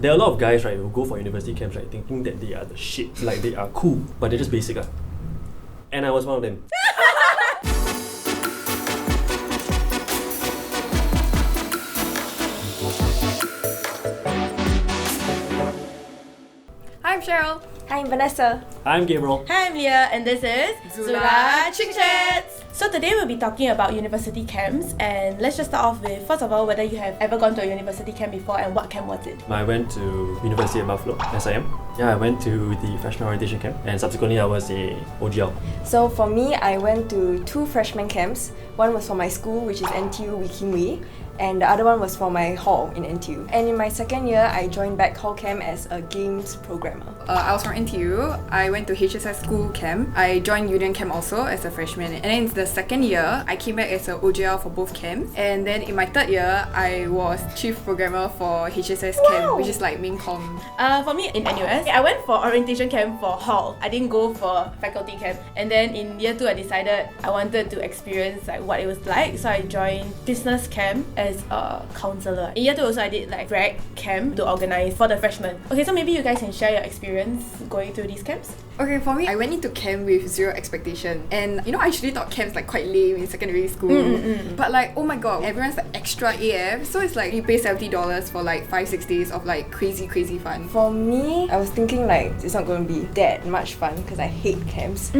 There are a lot of guys, right, who go for university camps, right, thinking that they are the shit, like they are cool, but they're just basic. And I was one of them. Hi, I'm Cheryl. Hi, I'm Vanessa. I'm Gabriel. Hi, I'm Leah, and this is ZULA ChickChats. So today we'll be talking about university camps, and let's just start off with, first of all, whether you have ever gone to a university camp before and what camp was it? I went to University of Buffalo, SIM. Yeah, I went to the freshman orientation camp, and subsequently I was a OGL. So for me, I went to 2 freshman camps. One was for my school, which is NTU Wikimwi, and the other one was for my hall in NTU. And in my second year, I joined back hall camp as a games programmer. I was from NTU. I went to HSS school camp. I joined union camp also as a freshman. And then in the second year, I came back as a OGL for both camps. And then in my third year, I was chief programmer for HSS camp, which is like main comm. For me, in NUS, I went for orientation camp for hall. I didn't go for faculty camp. And then in year 2, I decided I wanted to experience like what it was like. So I joined business camp as a counselor. In year 2 also, I did like rag camp to organize for the freshmen. Okay, so maybe you guys can share your experience going through these camps. Okay, for me, I went into camp with zero expectation. And I actually thought camps like quite lame in secondary school. But like, oh my god, everyone's like extra AF. So it's like you pay $70 for like 5-6 days of like crazy fun. For me, I was thinking like it's not going to be that much fun because I hate camps.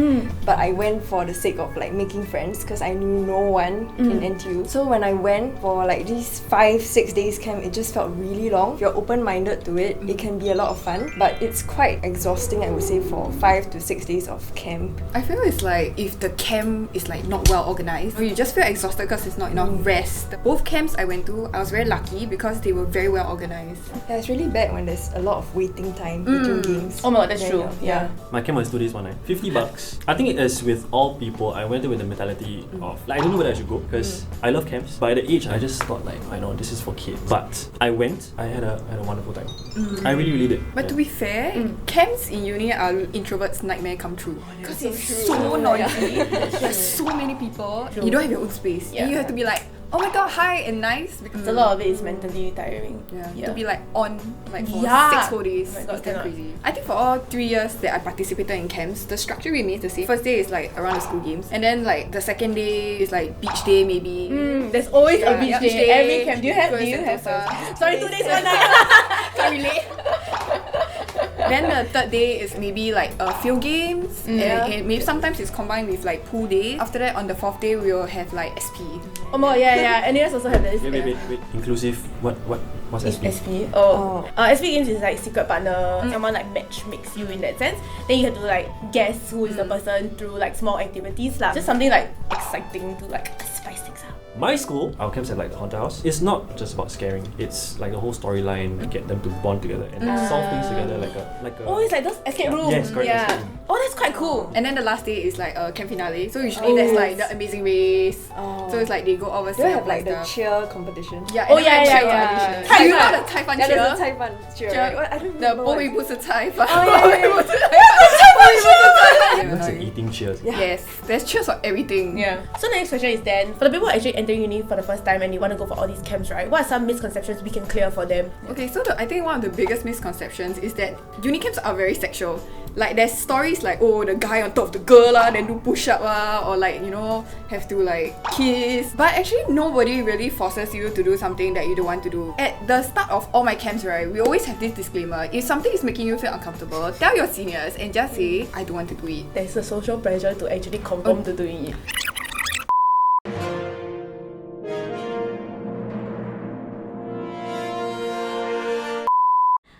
But I went for the sake of like making friends because I knew no one in NTU. So when I went for like these 5-6 days camp, it just felt really long. If you're open-minded to it, it can be a lot of fun. But it's quite exhausting, I would say, for 5 to 6 days of camp. I feel it's like if the camp is like not well organized, you just feel exhausted because it's not enough rest. Both camps I went to, I was very lucky because they were very well organized. Yeah, it's really bad when there's a lot of waiting time between games. Oh my god, that's true. Yeah. My camp was 2 days, 1 night. $50. I think it is with all people, I went there with the mentality of, like, I don't know whether I should go because I love camps. But at the age, I just thought like, I know this is for kids. But I went, I had a wonderful time. I really did. But to be fair, camps in uni are introverts' nightmare come true. Because it's so noisy. There's so many people. You don't have your own space. And you have to be like, oh my god, hi, and nice. Because a lot of it is mentally tiring. To be like on like for 6 whole days. Oh my god, it's damn crazy. I think for all 3 years that I participated in camps, the structure remains the same. First day is like around the school games, and then like the second day is like beach day maybe. There's always a beach day. Every camp. Do you have sorry, 2 days, 1 night. Can't relate. Then the third day is maybe like field games, and maybe sometimes it's combined with like pool day. After that, on the 4th day, we will have like SP. Oh my yeah. And NUS also have this. Wait. Inclusive. What's SP? SP. SP games is like secret partner. Someone like match makes you in that sense. Then you have to like guess who is the person through like small activities lah. Just something like exciting to like spice things up. My school, our camps at like the haunted house, it's not just about scaring. It's like the whole storyline to get them to bond together and solve things together like a. Oh, it's like those escape rooms. Yes, correct. Yeah. Escape room. Oh, that's quite cool. And then the last day is like a camp finale. So usually that's like the amazing race. So it's like they go over. Do you have like the cheer competition? Yeah. Oh yeah. Do you know the 菜饭 cheer? Yeah, there's a 菜饭 cheer. Right? I don't The remember. 波比不是菜饭。That's an eating cheers. Yes, there's cheers for everything. Yeah. So the next question is then, for the people actually entering uni for the first time and they want to go for all these camps, right? What are some misconceptions we can clear for them? Okay, so I think one of the biggest misconceptions is that uni camps are very sexual. Like there's stories like, oh, the guy on top of the girl then do push-up or like, have to like kiss. But actually nobody really forces you to do something that you don't want to do. At the start of all my camps, right, we always have this disclaimer. If something is making you feel uncomfortable, tell your seniors and just say, I don't want to do it. There's a social pressure to actually conform to doing it.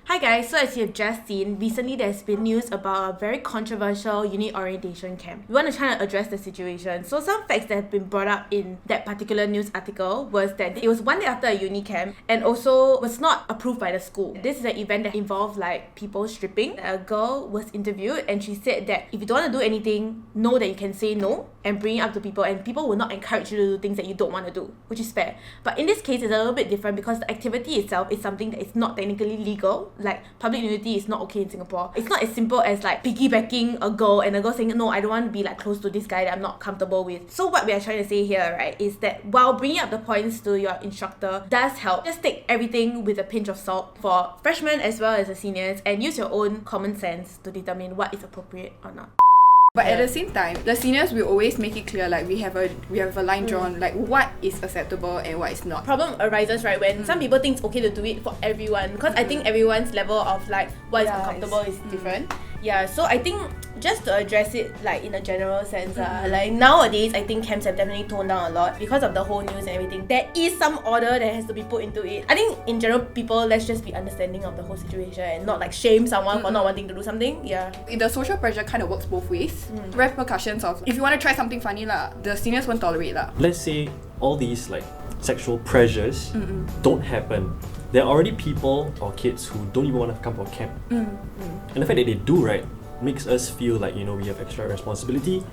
Hi guys, so as you've just seen, recently there's been news about a very controversial uni orientation camp. We want to try to address the situation. So some facts that have been brought up in that particular news article was that it was 1 day after a uni camp and also was not approved by the school. This is an event that involved like people stripping. A girl was interviewed and she said that if you don't want to do anything, know that you can say no and bring it up to people, and people will not encourage you to do things that you don't want to do, which is fair. But in this case, it's a little bit different because the activity itself is something that is not technically legal, like like public nudity is not okay in Singapore. It's not as simple as like piggybacking a girl and a girl saying, no, I don't want to be like close to this guy that I'm not comfortable with. So what we are trying to say here, right, is that while bringing up the points to your instructor does help, just take everything with a pinch of salt for freshmen as well as the seniors, and use your own common sense to determine what is appropriate or not. But at the same time, the seniors will always make it clear, like we have a line drawn, like what is acceptable and what is not. Problem arises, right, when some people think it's okay to do it for everyone, because I think everyone's level of like what is uncomfortable is different. Yeah, so I think just to address it like in a general sense, like nowadays I think camps have definitely toned down a lot because of the whole news and everything. There is some order that has to be put into it. I think in general, people, let's just be understanding of the whole situation and not like shame someone for not wanting to do something. Yeah. The social pressure kind of works both ways. Repercussions of if you want to try something funny lah, the seniors won't tolerate lah. Let's say all these like sexual pressures don't happen. There are already people or kids who don't even want to come for camp. And the fact that they do, right, makes us feel like, you know, we have extra responsibility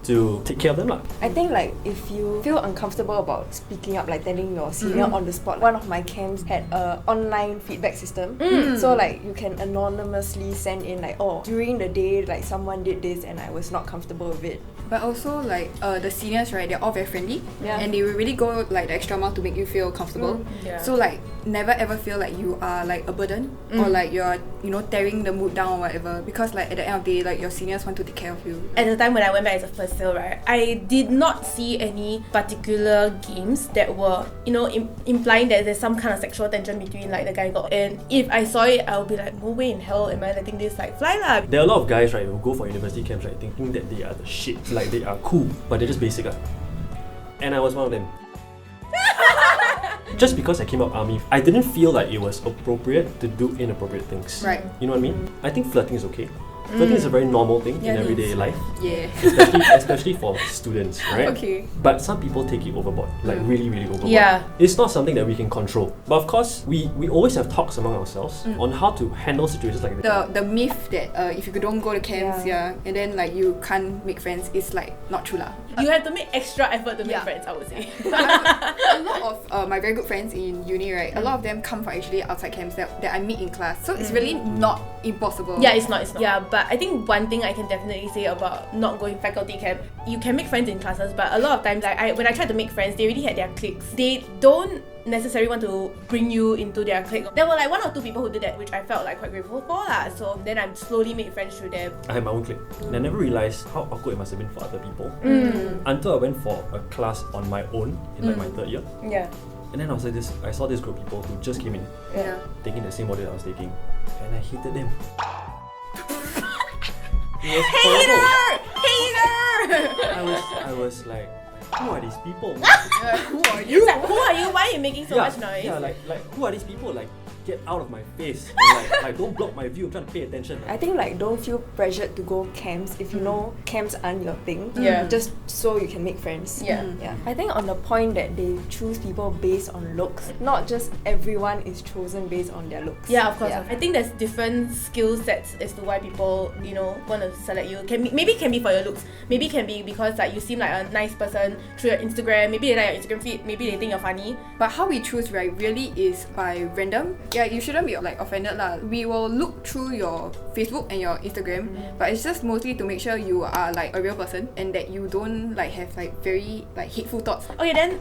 to take care of them. I think like if you feel uncomfortable about speaking up, like telling your senior on the spot, one of my camps had a online feedback system. So like you can anonymously send in like, oh, during the day like someone did this and I was not comfortable with it. But also like the seniors, right, they're all very friendly and they will really go like the extra mile to make you feel comfortable. So like never ever feel like you are like a burden or like you're, you know, tearing the mood down or whatever, because like at the end of the day, like your seniors want to take care of you. At the time when I went back as a first sale, right, I did not see any particular games that were, you know, implying that there's some kind of sexual tension between like the guy and girl. And if I saw it, I'll be like, no way in hell am I letting this like fly lah. There are a lot of guys, right, who go for university camps, right, thinking that they are the shit, like they are cool, but they're just basic. And I was one of them. Just because I came out army, I didn't feel like it was appropriate to do inappropriate things. Right. You know what I mean? I think flirting is okay. Flirting is a very normal thing in everyday life. Yeah. Especially for students, right? Okay. But some people take it overboard, like really, really overboard. Yeah. It's not something that we can control. But of course, we always have talks among ourselves on how to handle situations like that. The myth that if you don't go to camps, and then like you can't make friends is like not true lah. You have to make extra effort to make friends, I would say. A lot of my very good friends in uni, right, a lot of them come from actually outside camps that I meet in class. So it's really not impossible. Yeah, it's not. Yeah, but I think one thing I can definitely say about not going faculty camp, you can make friends in classes, but a lot of times, like when I try to make friends, they already had their cliques. They don't necessarily want to bring you into their clique. There were like 1 or 2 people who did that, which I felt like quite grateful for lah. So then I slowly made friends through them. I had my own clique, and I never realised how awkward it must have been for other people until I went for a class on my own in like my 3rd year. Yeah. And then I was like I saw this group of people who just came in, taking the same module I was taking, and I hated them. It was horrible. I was like, who are these people? Who are you? Like, who are you? Why are you making so much noise? Yeah, like who are these people? Like, get out of my face. And like don't block my view. I'm trying to pay attention. I think like don't feel pressured to go camps if you know camps aren't your thing. Just so you can make friends. Yeah. I think on the point that they choose people based on looks, not just everyone is chosen based on their looks. Yeah, of course. I think there's different skill sets as to why people, you know, want to select you. Maybe can be for your looks. Maybe can be because like you seem like a nice person through your Instagram. Maybe they like your Instagram feed. Maybe they think you're funny. But how we choose, right, really is by random. Yeah, you shouldn't be like offended lah. We will look through your Facebook and your Instagram, but it's just mostly to make sure you are like a real person and that you don't like have like very like hateful thoughts. Okay, then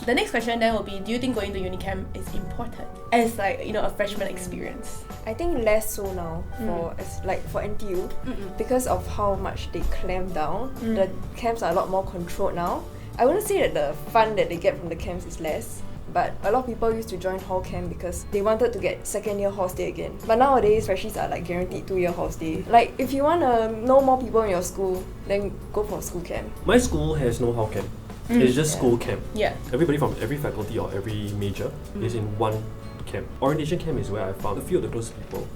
the next question then will be, do you think going to Unicamp is important as like, you know, a freshman experience? I think less so now for NTU because of how much they clamp down. The camps are a lot more controlled now. I wouldn't say that the fun that they get from the camps is less, but a lot of people used to join hall camp because they wanted to get 2nd year hall stay again. But nowadays, freshies are like guaranteed 2-year hall stay. Like if you want to know more people in your school, then go for school camp. My school has no hall camp. It's just school camp. Yeah. Everybody from every faculty or every major is in one camp. Orientation camp is where I found a few of the closest people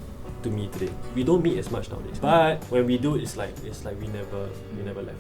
to me today. We don't meet as much nowadays, but when we do, it's like we never left.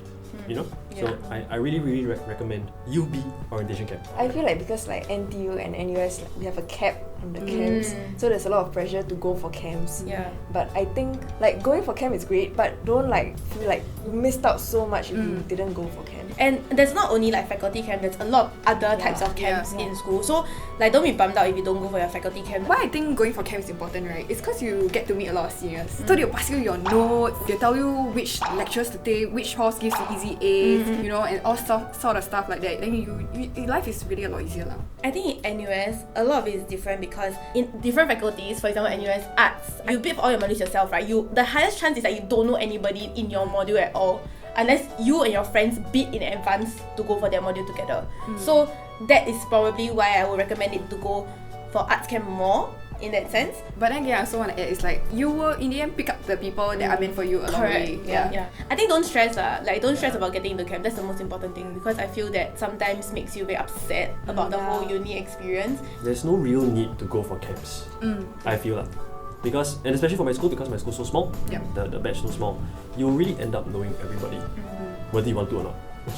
You know? So I really recommend UB orientation camp. I feel like because like NTU and NUS, we have a cap on the camps. So there's a lot of pressure to go for camps. Yeah. But I think like going for camp is great, but don't like feel like you missed out so much if you didn't go for camp. And there's not only like faculty camp, there's a lot of other types of camps Yeah. in school. So like don't be bummed out if you don't go for your faculty camp. Why I think going for camp is important, right? It's because you get to meet a lot of seniors. So they'll pass you your notes, they'll tell you which lectures to take, which course gives you easy A's, you know, and all sort of stuff like that. Then life is really a lot easier now. I think in NUS, a lot of it is different because in different faculties, for example, NUS Arts, you bid for all your modules yourself, right? The highest chance is that you don't know anybody in your module at all, unless you and your friends bid in advance to go for their module together. So that is probably why I would recommend it to go for arts camp more in that sense. But then again, I also want to add, it's like you will in the end pick up the people that are meant for you along the way. Yeah. I think don't stress don't stress about getting into camp. That's the most important thing, because I feel that sometimes makes you very upset about the whole uni experience. There's no real need to go for camps. I feel like. Because, and especially for my school, because my school's so small, the batch so small, you'll really end up knowing everybody, whether you want to or not.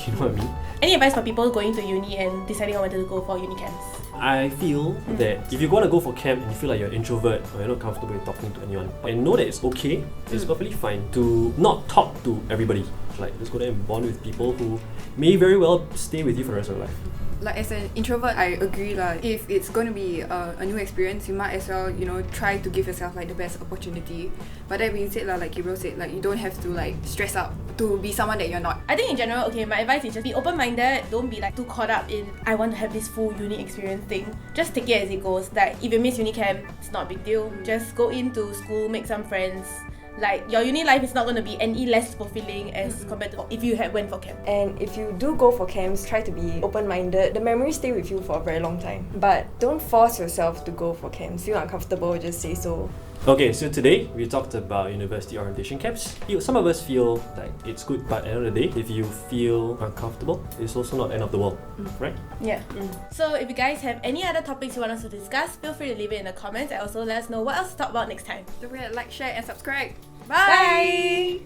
You know what I mean? Any advice for people going to uni and deciding on whether to go for uni camps? I feel that if you want to go for camp and you feel like you're an introvert or you're not comfortable with talking to anyone, and know that it's okay, it's perfectly fine to not talk to everybody. Like, just go there and bond with people who may very well stay with you for the rest of your life. Like as an introvert, I agree lah. If it's going to be a new experience, you might as well, you know, try to give yourself like the best opportunity. But that being said lah, like Gabriel said, like you don't have to like stress out to be someone that you're not. I think in general, okay, my advice is just be open-minded. Don't be like too caught up in I want to have this full uni experience thing. Just take it as it goes. Like if you miss uni camp, it's not a big deal. Just go into school, make some friends. Like your uni life is not going to be any less fulfilling as compared to if you had went for camp. And if you do go for camps, try to be open-minded. The memories stay with you for a very long time. But don't force yourself to go for camps. Feel uncomfortable, just say so. Okay, so today we talked about university orientation camps. Some of us feel like it's good, but at the end of the day, if you feel uncomfortable, it's also not the end of the world, right? Yeah. So if you guys have any other topics you want us to discuss, feel free to leave it in the comments and also let us know what else to talk about next time. Don't forget to like, share, and subscribe. Bye!